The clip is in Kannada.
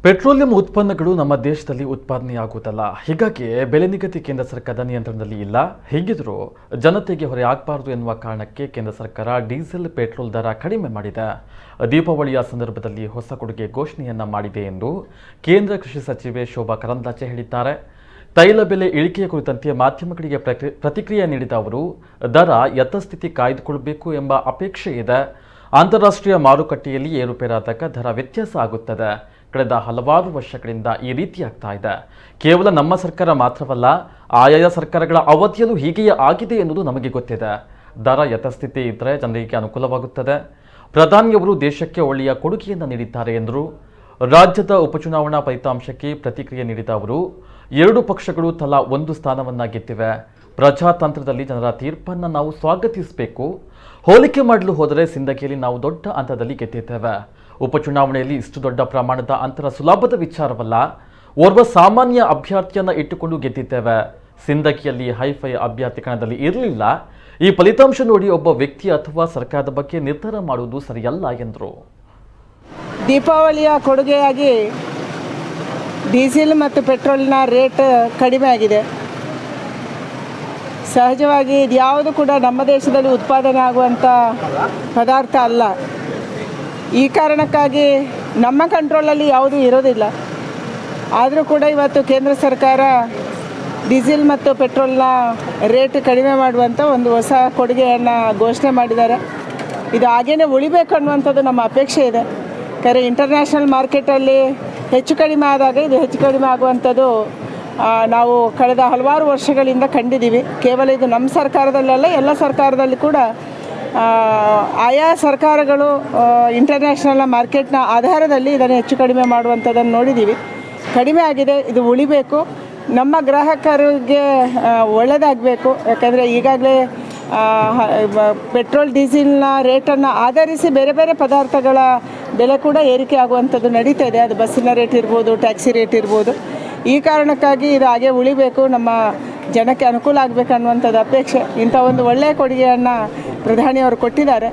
ಪೆಟ್ರೋಲಿಯಂ ಉತ್ಪನ್ನಗಳು ನಮ್ಮ ದೇಶದಲ್ಲಿ ಉತ್ಪಾದನೆಯಾಗುವುದಲ್ಲ. ಹೀಗಾಗಿ ಬೆಲೆ ನಿಗದಿ ಕೇಂದ್ರ ಸರ್ಕಾರದ ನಿಯಂತ್ರಣದಲ್ಲಿ ಇಲ್ಲ. ಹೀಗಿದ್ರೂ ಜನತೆಗೆ ಹೊರೆ ಆಗಬಾರದು ಎನ್ನುವ ಕಾರಣಕ್ಕೆ ಕೇಂದ್ರ ಸರ್ಕಾರ ಡೀಸೆಲ್ ಪೆಟ್ರೋಲ್ ದರ ಕಡಿಮೆ ಮಾಡಿದೆ. ದೀಪಾವಳಿಯ ಸಂದರ್ಭದಲ್ಲಿ ಹೊಸ ಕೊಡುಗೆ ಘೋಷಣೆಯನ್ನ ಮಾಡಿದೆ ಎಂದು ಕೇಂದ್ರ ಕೃಷಿ ಸಚಿವೆ ಶೋಭಾ ಕರಂದ್ಲಾಜೆ ಹೇಳಿದ್ದಾರೆ. ತೈಲ ಬೆಲೆ ಇಳಿಕೆಯ ಕುರಿತಂತೆ ಮಾಧ್ಯಮಗಳಿಗೆ ಪ್ರತಿಕ್ರಿಯೆ ನೀಡಿದ ಅವರು, ದರ ಯಥಾಸ್ಥಿತಿ ಕಾಯ್ದುಕೊಳ್ಳಬೇಕು ಎಂಬ ಅಪೇಕ್ಷೆ ಇದೆ. ಅಂತಾರಾಷ್ಟ್ರೀಯ ಮಾರುಕಟ್ಟೆಯಲ್ಲಿ ಏರುಪೇರಾದಾಗ ದರ ವ್ಯತ್ಯಾಸ ಆಗುತ್ತದೆ. ಕಳೆದ ಹಲವಾರು ವರ್ಷಗಳಿಂದ ಈ ರೀತಿಯಾಗ್ತಾ ಇದೆ. ಕೇವಲ ನಮ್ಮ ಸರ್ಕಾರ ಮಾತ್ರವಲ್ಲ, ಆಯಾಯ ಸರ್ಕಾರಗಳ ಅವಧಿಯಲ್ಲೂ ಹೀಗೆಯೇ ಆಗಿದೆ ಎನ್ನುವುದು ನಮಗೆ ಗೊತ್ತಿದೆ. ದರ ಯಥಾಸ್ಥಿತಿ ಇದ್ದರೆ ಜನರಿಗೆ ಅನುಕೂಲವಾಗುತ್ತದೆ. ಪ್ರಧಾನಿಯವರು ದೇಶಕ್ಕೆ ಒಳ್ಳೆಯ ಕೊಡುಗೆಯನ್ನು ನೀಡಿದ್ದಾರೆ ಎಂದರು. ರಾಜ್ಯದ ಉಪಚುನಾವಣಾ ಫಲಿತಾಂಶಕ್ಕೆ ಪ್ರತಿಕ್ರಿಯೆ ನೀಡಿದ ಅವರು, ಎರಡು ಪಕ್ಷಗಳು ತಲಾ ಒಂದು ಸ್ಥಾನವನ್ನ ಗೆದ್ದಿವೆ. ಪ್ರಜಾತಂತ್ರದಲ್ಲಿ ಜನರ ತೀರ್ಪನ್ನು ನಾವು ಸ್ವಾಗತಿಸಬೇಕು. ಹೋಲಿಕೆ ಮಾಡಲು ಹೋದರೆ ಸಿಂದಗಿಯಲ್ಲಿ ನಾವು ದೊಡ್ಡ ಹಂತದಲ್ಲಿ ಗೆದ್ದಿದ್ದೇವೆ. ಉಪಚುನಾವಣೆಯಲ್ಲಿ ಇಷ್ಟು ದೊಡ್ಡ ಪ್ರಮಾಣದ ಅಂತರ ಸುಲಭದ ವಿಚಾರವಲ್ಲ. ಓರ್ವ ಸಾಮಾನ್ಯ ಅಭ್ಯರ್ಥಿಯನ್ನು ಇಟ್ಟುಕೊಂಡು ಗೆದ್ದಿದ್ದೇವೆ. ಸಿಂದಗಿಯಲ್ಲಿ ಹೈಫೈ ಅಭ್ಯರ್ಥಿ ಕಣದಲ್ಲಿ ಇರಲಿಲ್ಲ. ಈ ಫಲಿತಾಂಶ ನೋಡಿ ಒಬ್ಬ ವ್ಯಕ್ತಿ ಅಥವಾ ಸರ್ಕಾರದ ಬಗ್ಗೆ ನಿರ್ಧಾರ ಮಾಡುವುದು ಸರಿಯಲ್ಲ ಎಂದರು. ದೀಪಾವಳಿಯ ಕೊಡುಗೆಯಾಗಿ ಡೀಸೆಲ್ ಮತ್ತು ಪೆಟ್ರೋಲ್ನ ರೇಟ್ ಕಡಿಮೆ ಆಗಿದೆ. ಸಹಜವಾಗಿ ಇದ್ಯಾವುದು ಕೂಡ ನಮ್ಮ ದೇಶದಲ್ಲಿ ಉತ್ಪಾದನೆ ಆಗುವಂಥ ಪದಾರ್ಥ ಅಲ್ಲ. ಈ ಕಾರಣಕ್ಕಾಗಿ ನಮ್ಮ ಕಂಟ್ರೋಲಲ್ಲಿ ಯಾವುದೂ ಇರೋದಿಲ್ಲ. ಆದರೂ ಕೂಡ ಇವತ್ತು ಕೇಂದ್ರ ಸರ್ಕಾರ ಡೀಸೆಲ್ ಮತ್ತು ಪೆಟ್ರೋಲ್ನ ರೇಟ್ ಕಡಿಮೆ ಮಾಡುವಂಥ ಒಂದು ಹೊಸ ಕೊಡುಗೆಯನ್ನು ಘೋಷಣೆ ಮಾಡಿದ್ದಾರೆ. ಇದು ಹಾಗೇ ಉಳಿಬೇಕು ಅನ್ನುವಂಥದ್ದು ನಮ್ಮ ಅಪೇಕ್ಷೆ ಇದೆ. ಯಾಕಂದರೆ ಇಂಟರ್ನ್ಯಾಷನಲ್ ಮಾರ್ಕೆಟಲ್ಲಿ ಹೆಚ್ಚು ಕಡಿಮೆ ಆದಾಗ ಇದು ಹೆಚ್ಚು ಕಡಿಮೆ ಆಗುವಂಥದ್ದು ನಾವು ಕಳೆದ ಹಲವಾರು ವರ್ಷಗಳಿಂದ ಕಂಡಿದ್ದೀವಿ. ಕೇವಲ ಇದು ನಮ್ಮ ಸರ್ಕಾರದಲ್ಲಲ್ಲ, ಎಲ್ಲ ಸರ್ಕಾರದಲ್ಲಿ ಕೂಡ ಆಯಾ ಸರ್ಕಾರಗಳು ಇಂಟರ್ನ್ಯಾಷನಲ್ ಮಾರ್ಕೆಟ್ನ ಆಧಾರದಲ್ಲಿ ಇದನ್ನು ಹೆಚ್ಚು ಕಡಿಮೆ ಮಾಡುವಂಥದ್ದನ್ನು ನೋಡಿದ್ದೀವಿ. ಕಡಿಮೆ ಆಗಿದೆ, ಇದು ಉಳಿಬೇಕು. ನಮ್ಮ ಗ್ರಾಹಕರಿಗೆ ಒಳ್ಳೆಯದಾಗಬೇಕು. ಯಾಕಂದರೆ ಈಗಾಗಲೇ ಪೆಟ್ರೋಲ್ ಡೀಸೆಲ್ನ ರೇಟನ್ನು ಆಧರಿಸಿ ಬೇರೆ ಬೇರೆ ಪದಾರ್ಥಗಳ ಬೆಲೆ ಕೂಡ ಏರಿಕೆ ಆಗುವಂಥದ್ದು ನಡೀತಾ ಇದೆ. ಅದು ಬಸ್ಸಿನ ರೇಟ್ ಇರ್ಬೋದು, ಟ್ಯಾಕ್ಸಿ ರೇಟ್ ಇರ್ಬೋದು. ಈ ಕಾರಣಕ್ಕಾಗಿ ಇದು ಹಾಗೆ ಉಳಿಬೇಕು, ನಮ್ಮ ಜನಕ್ಕೆ ಅನುಕೂಲ ಆಗಬೇಕು ಅನ್ನುವಂಥದ್ದು ಅಪೇಕ್ಷೆ. ಇಂಥ ಒಂದು ಒಳ್ಳೆಯ ಕೊಡುಗೆಯನ್ನು ಪ್ರಧಾನಿಯವರು ಕೊಟ್ಟಿದ್ದಾರೆ.